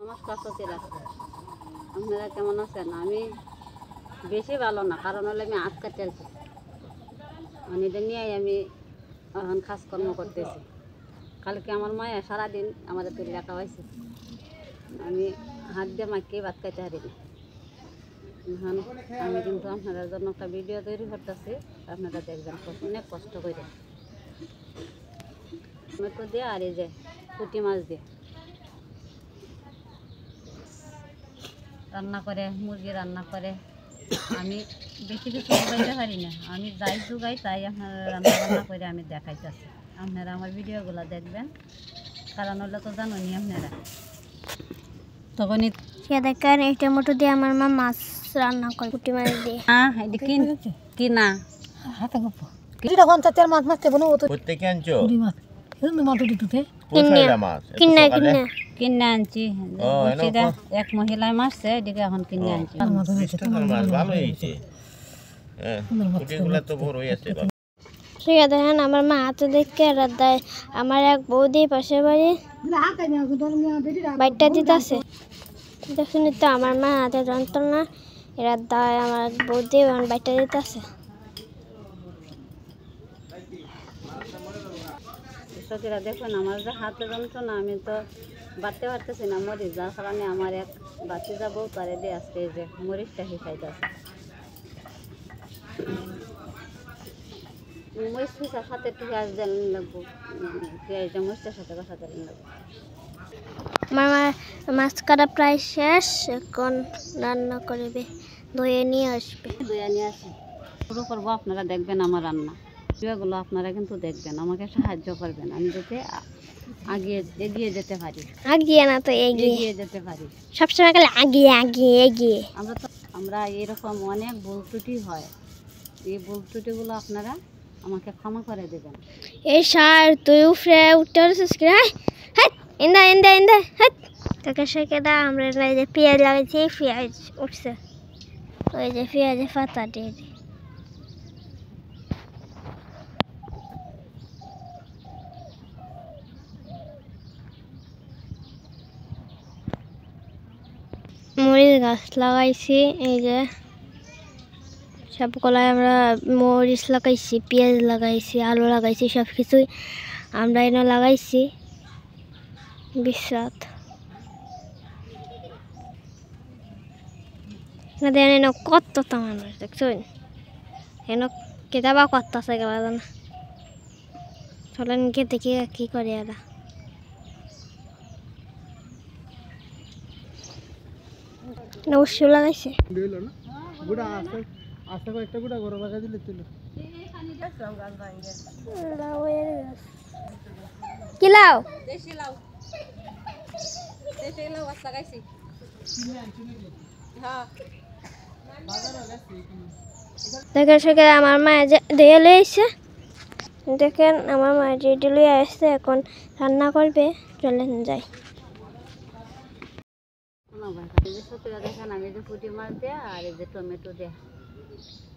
নমস্কার সতীরা, আপনারা কেমন আছেন? আমি বেশি ভালো না, কারণ হলে আমি আজ কাটাইছি এটা নিয়ে আমি এখন কাজকর্ম করতেছি। কালকে আমার মায়া সারাদিন আমাদের তৈরি রাখা হয়েছে, আমি হাত দিয়ে মাখিয়ে ভাত খাইতে হারিনি। এখন আমি কিন্তু আপনাদের জন্য একটা ভিডিও তৈরি করতেছি, আপনারা দেখবেন অনেক কষ্ট করে। টমেটো দিয়ে আর এই যে পুঁটি মাছ দিয়ে রান্না করে, মুরগি রান্না করে। আমি বেশি কিছু জোগাইতে পারি না, আমি যাই জোগাই তাই আপনারা রান্না করে আমি দেখাইতেছি। আপনারা আমার ভিডিওগুলো দেখবেন, কারণ হলে তো জানোনি আপনারা। তখনই দেখেন এই টমেটো দিয়ে আমার মা মাছ রান্না করে, পুঁটি মাছ দিয়ে। হ্যাঁ, এটা কি না হাতে গপ কিটা কোন চাতের মাছ মাছতে বনো তো প্রত্যেকে আনছো পুরি মাছ এরম মাছ দিতে কোথায় মাছ কিনে আনছি। এক মহিলায় মারছে, এদিকে এখন কিনে আনছি। মাছ ভালো হয়েছে, পুঁটিগুলো তো বড় হয়েছে। ঠিক আছে, দেখেন আমার মা হাতে দেখে রাত দেয়। আমার এক বৌদি পাশের বাড়ি বাইকটা দিতেছে, দেখুন তো আমার মা হাতে যন্ত্রণা এরা দেয়। আমার বৌদি বাইকটা দিতেছে। সতীরা দেখুন, আমার যে হাতে যন্ত্রণা, আমি তো বাড়তে পারতেছি না মরিচ, যার কারণে আমার এক বাতি যাবো তারে দিয়ে আজকে এই যে মরিচটা হিসাইতেছে। মরিচ পিসার সাথে একটু পেঁয়াজ দিন লাগবো, পেঁয়াজটা মরিচটার সাথে কষা দিন লাগবো। আমার মাছ কাটা প্রায় শেষ, এখন রান্না করবে, ধুয়ে নিয়ে আসবে। ধুয়ে নিয়ে আসি, শুরু করবো। আপনারা দেখবেন আমার রান্না ভিডিওগুলো, আপনারা কিন্তু দেখবেন, আমাকে সাহায্য করবেন, আমি যাতে এগিয়ে যেতে পারি। আগিয়ে না তো এগিয়ে যেতে পারি, সবসময় গেলে আগিয়ে আগিয়ে এগিয়ে। আমরা এরকম অনেক ভুল ত্রুটি হয়, এই ভুল ত্রুটিগুলো আপনারা আমাকে ক্ষমা করে দেবেন। এই সার তুই উফরে উঠতে পারছিস কি? হ্যাঁ ইন্দা ইন্দা ইন্দা হ্যাঁ তোকে সেকেদা আমরা এই যে পেঁয়াজ লাগাইছি, পেঁয়াজ উঠছে, ওই যে পেঁয়াজের পাতা দিয়ে দিই। মরিচ গাছ লাগাইছি, এই যে সবগুলাই আমরা মরিচ লাগাইছি, পেঁয়াজ লাগাইছি, আলু লাগাইছি, সব কিছুই আমরা এনে লাগাইছি। বিশ্বাস এনে কত মানুষ দেখছেন, এনে কেতাবা কত আছে গেলা জানা। চলেন গিয়ে দেখি কি করে এরা। উৎসব লাগাইছে, কি লাউ? দেখেন সেখানে আমার মা দিয়ে লইছে, দেখেন আমার মা যেটি লইয়া আসছে, এখন রান্না করবে। চলেন যাই। দেখেন আমি যে পুঁটি মাছ দেয়া আর এই যে টমেটো দেয়া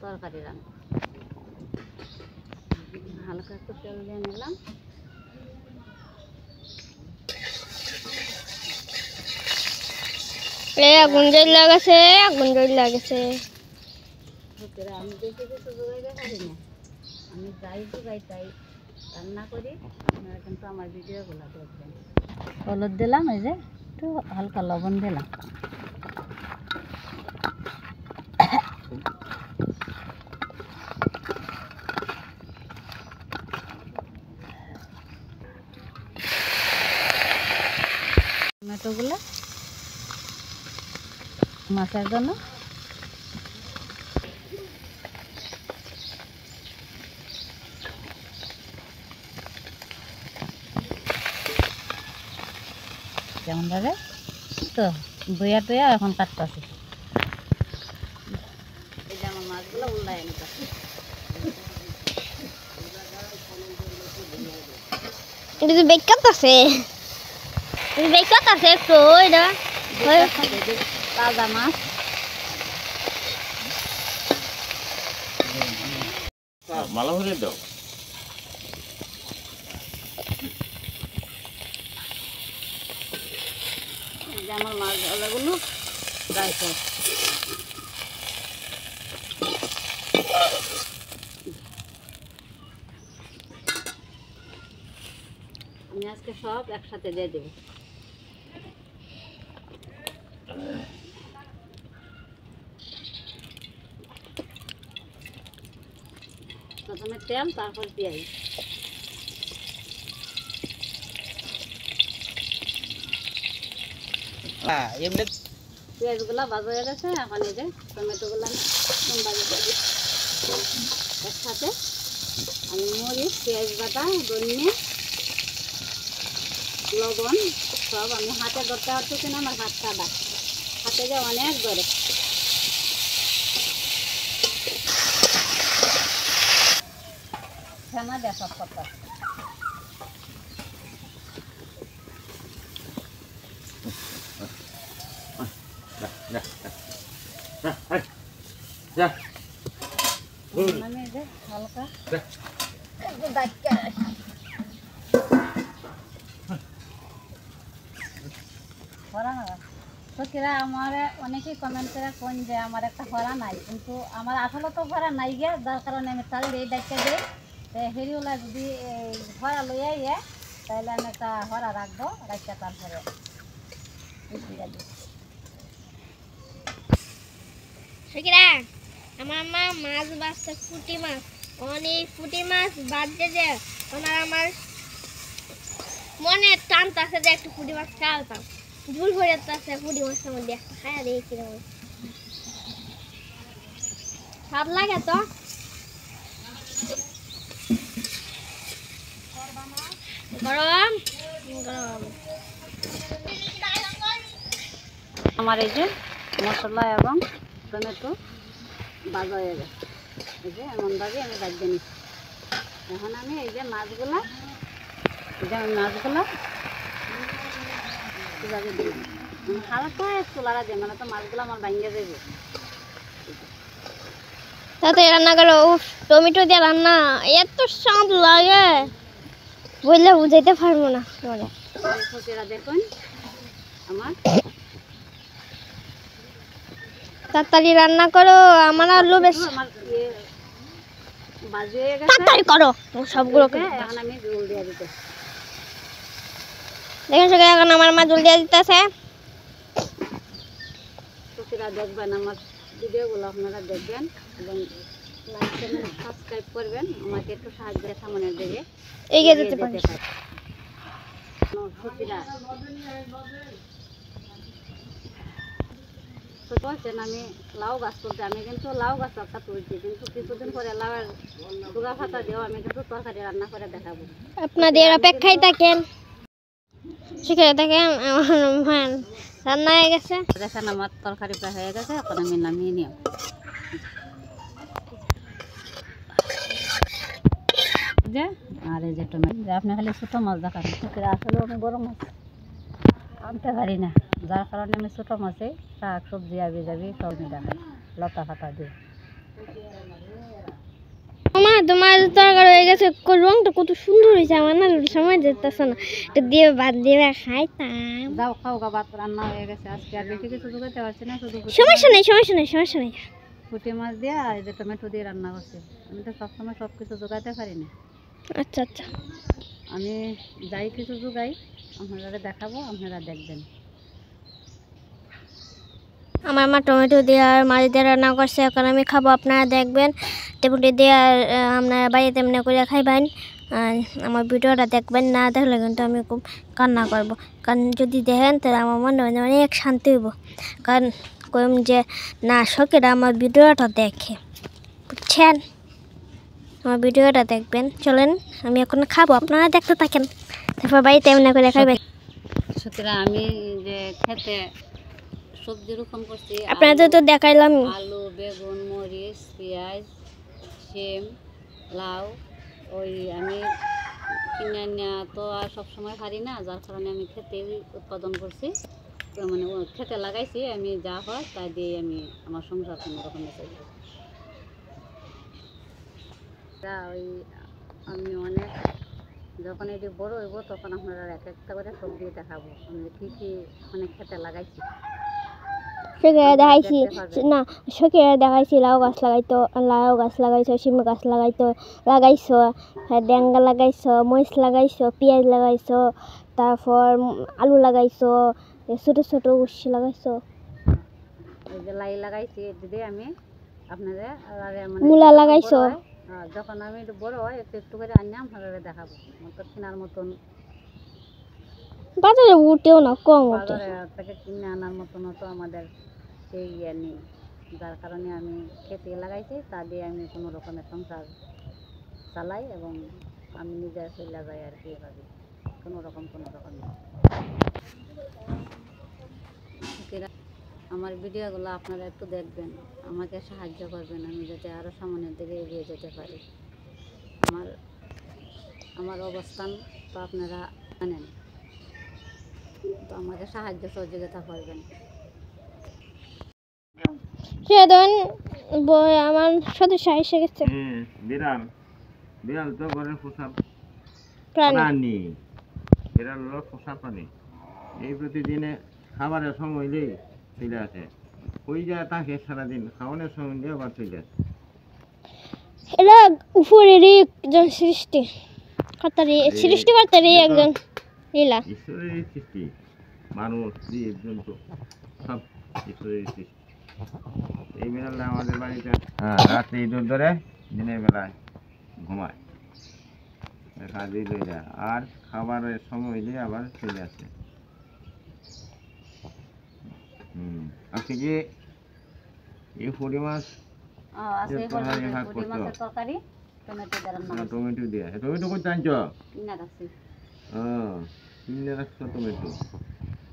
তরকারি রান্না, হালকা একটু তেল দিয়ে নিলাম। আগুন জ্বল লাগেছে, আগুন জ্বল লাগেছে। আমি বেশি কিছু জোগাইতে পারি না, আমি যাই জোগাই তাই রান্না করি। আপনারা কিন্তু আমার ভিডিওগুলো দেখবেন। হলুদ দিলাম, এই যে একটু হালকা লবণ দিলাম। টমেটোগুলো মাছের জন্য কেমন ভাবে তো বইয়া টইয়া এখন কাটতেছি। এই যে আমার মাছগুলো উল্লাই নিতেছি। এটা তো বেকাত আছে, বেকাত আছে একটু। এটা তাজা মাছ, মালা ভরে দাও। যে আমার মাছ ভাজাগুলো প্রায় শেষ। আমি আজকে সব একসাথে দিয়ে দেবো। প্রথমে তেল, তারপর পেঁয়াজ। পেঁয়াজগুলো ভাজা হয়ে গেছে, এখন এই যে টমেটোগুলো আমি ভাজা দিয়ে দিচ্ছি একসাথে। আমি মরিচ, পেঁয়াজ বাটা, ধনিয়া, লবণ সব আমি হাতে ধরতে পারতেছি না, আমার হাত কাটা, হাতে যে অনেক ধরে। ফেনা দেয় সব কথা। আমি এই যে হালকা সত্যিরা আমার অনেকেই কমেন্ট করে কোন যে আমার একটা হরা নাই, কিন্তু আমার আসলে তো হরা নাই গিয়া, যার কারণে আমি তাহলে এই ডাক্কা দিই। তো হেরিওলা যদি হরা লইয়া ইয়ে তাহলে আমি একটা হরা রাখবো, রাখতে তারপরে আমার মা মাছ বাঁচছে, পুঁটি মাছ। অনেক পুঁটি মাছ বাঁচছে যে ওনার আমার মনে টানতেছে যে একটু পুঁটি মাছ খাওয়াতাম। ঝুল ভরে যাচ্ছে পুঁটি মাছের মধ্যে, খায়া দেখি কিরকম স্বাদ লাগে তো। গরম গরম আমার এই যে মশলা এবং টমেটো ভাজা হয়ে গেছে, এই যে এমনভাবে আমি ভাজতে নিচ্ছি। এখন আমি এই যে মাছগুলা কীভাবে দিলাম, হালকা চুলারা দিয়ে, মানে তো মাছগুলো আমার ভাঙিয়ে দেবে। তাতে রান্না করো, টমেটো দিয়ে রান্না এত স্বাদ লাগে বললে বুঝাইতে পারবো না। দেখুন আমার তাড়াতাড়ি রান্না করো, আমার আলু বেশ আমার ভাজি হয়ে গেছে। তাড়াতাড়ি করো সবগুলো। এখন আমি জল দিয়ে দিতে, দেখেন সবাই, এখন আমার মা জল দিয়ে দিতেছে। সত্যিরা দেখবেন আমার ভিডিওগুলো, আপনারা দেখবেন এবং লাইক চ্যানেল সাবস্ক্রাইব করবেন, আমাকে একটু সাহায্য সামনের দিকে এগিয়ে যেতে পারি। সত্যিরা তো বলছেন আমি লাউ গাছ তুলতে, আমি কিন্তু লাউ গাছ একটা তুলছি, কিন্তু কিছুদিন পরে লাউয়ের ডুগা ফাতা দিয়েও আমি কিন্তু তরকারি রান্না করে দেখাবো। আপনাদের অপেক্ষায় থাকেন, শিখে থাকেন। আমার রান্না হয়ে গেছে, দেখেন আমার তরকারি প্রায় হয়ে গেছে, এখন আমি নামিয়ে নিও। যে আর এই যে টমেটো, আপনি খালি ছোটো মাছ দেখান, আসলে আমি বড় মাছ আনতে পারি না, যার কারণে আমি ছোটো মাছে শাক সবজি আবি যাবি সব দেখাই লতা ফাতা দিয়ে। মা তোমার তরকারি হয়ে গেছে, রংটা কত সুন্দর হয়েছে, আমার না সময় যেতেছে না, এটা দিয়ে ভাত দিয়ে খাইতাম। যাও খাও গা, ভাত রান্না হয়ে গেছে, আজকে আর বেশি কিছু জোগাতে পারছি না, শুধু সমস্যা নেই সমস্যা নেই সমস্যা নেই। পুঁটি মাছ দিয়ে আর এই যে টমেটো দিয়ে রান্না করছি। আমি তো সবসময় সব কিছু জোগাতে পারি না, আচ্ছা আচ্ছা, আমি যাই কিছু জোগাই আপনারা দেখাবো, আপনারা দেখবেন। আমার মা টমেটো দিয়ে আর মাছ দিয়ে রান্না করছে, এখন আমি খাবো, আপনারা দেখবেন। টমেটো দিয়ে আর আপনারা বাড়িতে এমনি করে খাইবেন, আর আমার ভিডিওটা দেখবেন, না দেখলে কিন্তু আমি খুব কান্না করবো। কারণ যদি দেখেন তাহলে আমার মনে হয় অনেক শান্তি হইব, কারণ কইম যে না শখেরা আমার ভিডিওটা দেখে, বুঝছেন? আমার ভিডিওটা দেখবেন। চলেন আমি এখন খাবো, আপনারা দেখতে থাকেন, তারপর বাড়িতে এমনি করে খাইবেন। সুতরাং আমি যে খেতে সবজি রোপণ করছি, আপনাদের তো দেখাইলাম, আলু, বেগুন, মরিচ, পেঁয়াজ, শিম, লাউ, ওই আমি কিনে নেওয়া তো আর সবসময় পারি না, যার কারণে আমি খেতে উৎপাদন করছি, তো মানে খেতে লাগাইছি, আমি যা হয় তাই দিয়ে আমি আমার সংসার কোনো রকমে চলি। ওই আমি অনেক যখন এটি বড় হইব তখন আপনারা এক একটা করে সবজি দেখাবো আমি কী কী মানে খেতে লাগাইছি। সেখানে দেখাইছি দেখতে পারবেন। না, সেখানে দেখাইছি লাউ গাছ লাগাইতো, লাউ গাছ লাগাইছো, শিম গাছ লাগাইছো, ডেঙ্গা লাগাইছো, মরিচ লাগাইছো, পেঁয়াজ লাগাইছো, তারপর আলু লাগাইছো, ছোটো ছোটো উচ্ছে লাগাইছো, এই যে লাই লাগাইছি এটি দিয়ে আমি আপনাদের মূলা লাগাইছো। যখন আমি একটু বড় হয় একটু একটু করে আনি আপনারা দেখাবো মতো কেনার মতন বাজারে উঠেও না, কম উঠে। বাজারে থেকে কিনে আনার মতন তো আমাদের সেই ইয়ে নেই, যার কারণে আমি খেতে লাগাইছি তা দিয়ে আমি কোনো রকমের সংসার চালাই এবং আমি নিজে চলে যাই আর কি এভাবে কোনো রকম আমার ভিডিওগুলো আপনারা একটু দেখবেন, আমাকে সাহায্য করবেন, আমি যাতে আরও সামনের দিকে এগিয়ে যেতে পারি। আমার অবস্থান তো আপনারা জানেন, তো আমাকে সাহায্য সহযোগিতা করবেন। সেদিন আমার সদস্য এসে গেছে, বিড়াল বিড়াল তো ঘরের পোষা প্রাণী। প্রাণী, বিড়াল হলো পোষা প্রাণী। এই প্রতিদিনে খাবারের সময় হইলেই চলে আসে, ওই যায় তাকে সারাদিন খাওয়ানোর সময় দিয়ে আবার চলে আসে। এরা উপরেরই একজন সৃষ্টিকর্তারই একজন লীলা। ঈশ্বরের সৃষ্টি, মানুষ জীব জন্তু সব ঈশ্বরের সৃষ্টি। এই বিড়ালটা আমাদের বাড়িতে রাত্রে ইঁদুর ধরে, দিনের বেলায় ঘুমায়, কাজে লই যায়, আর খাবারের সময় হইলে আবার চলে আসে। আজকে কি এই পুঁটি মাছ তরকারি টমেটো দিয়ে, টমেটো করতে আনছ? কিনা রাখছি। কিনে রাখছো টমেটো?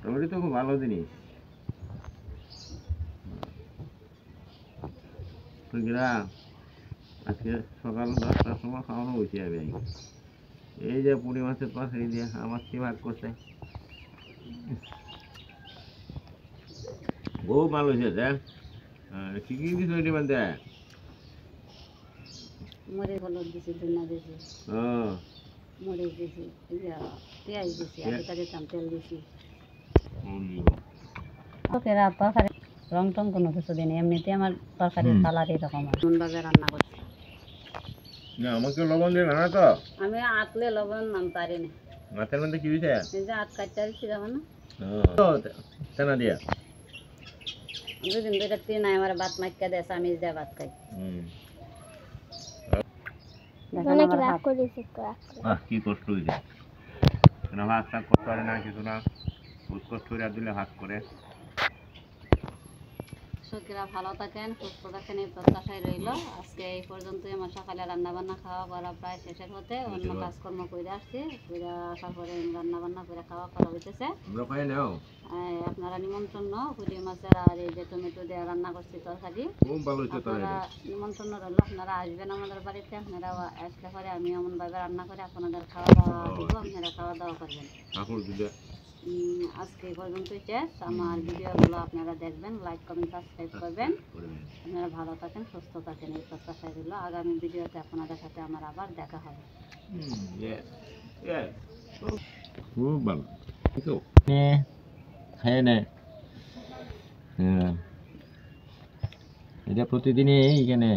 টমেটো তো খুব ভালো জিনিস। আজকে সকাল 10টার সময় খাওয়ানো হয়েছে। আমি এই যে পুঁটি মাছের তরকারি দিয়ে আমার কি ভাগ করছে, খুব ভালো হয়েছে। দেখ কি কি দিস ওইটি মধ্যে? মরিচ হলুদ দিছি, ধনিয়া দিছি, মরিচ দিছি, পেঁয়াজ দিছি, আলুটা দিতাম, তেল দিছি। তরকারি রং টং কোনো কিছু দিন, এমনিতে আমার তরকারির কালার এরকম নুনভাবে রান্না করছি। আমাকে লবণ দিয়ে রান্না তো আমি আতলে লবণ নাম পারি না। মাছের মধ্যে কি হয়েছে? এই যে আট কাটতে আসছি যেমন তেনা দিয়া দুদিন দুইটা তিন আমার ভাত মাইকা দেয়, আমি যা ভাত খাই। অনেক রাগ করেছি, কি কষ্ট হয়েছে, ভাত শাক করতে পারে না কিছু না, কষ্ট করে দিলে ভাত করে। সখীরা ভালো থাকেন, সুস্থ থাকেন, এই প্রত্যাশায় রইল। আজকে এই পর্যন্তই। আমার সকালে রান্নাবান্না খাওয়া করা প্রায় শেষের হতে, অন্য কাজকর্ম করে আসছি, করে আসার পরে রান্নাবান্না করে খাওয়া করা হইতেছে। আপনারা নিমন্ত্রণ পুঁটি মাছের আর এই যে টমেটো দিয়ে রান্না করছি তরকারি, আপনারা নিমন্ত্রণ রইল, আপনারা আসবেন আমাদের বাড়িতে। আপনারা আসলে পরে আমি এমনভাবে রান্না করে আপনাদের খাওয়া দাওয়া দিব, আপনারা খাওয়া দাওয়া করবেন। আজকে এই পর্যন্তই শেষ। আমার ভিডিওগুলো আপনারা দেখবেন, লাইক কমেন্ট সাবস্ক্রাইব করবেন। আপনারা ভালো থাকেন, সুস্থ থাকেন, এই প্রত্যাশায় রইল। আগামী ভিডিওতে আপনাদের সাথে আমার আবার দেখা হবে। খুব ভালো খায় না, এটা প্রতিদিনই এখানে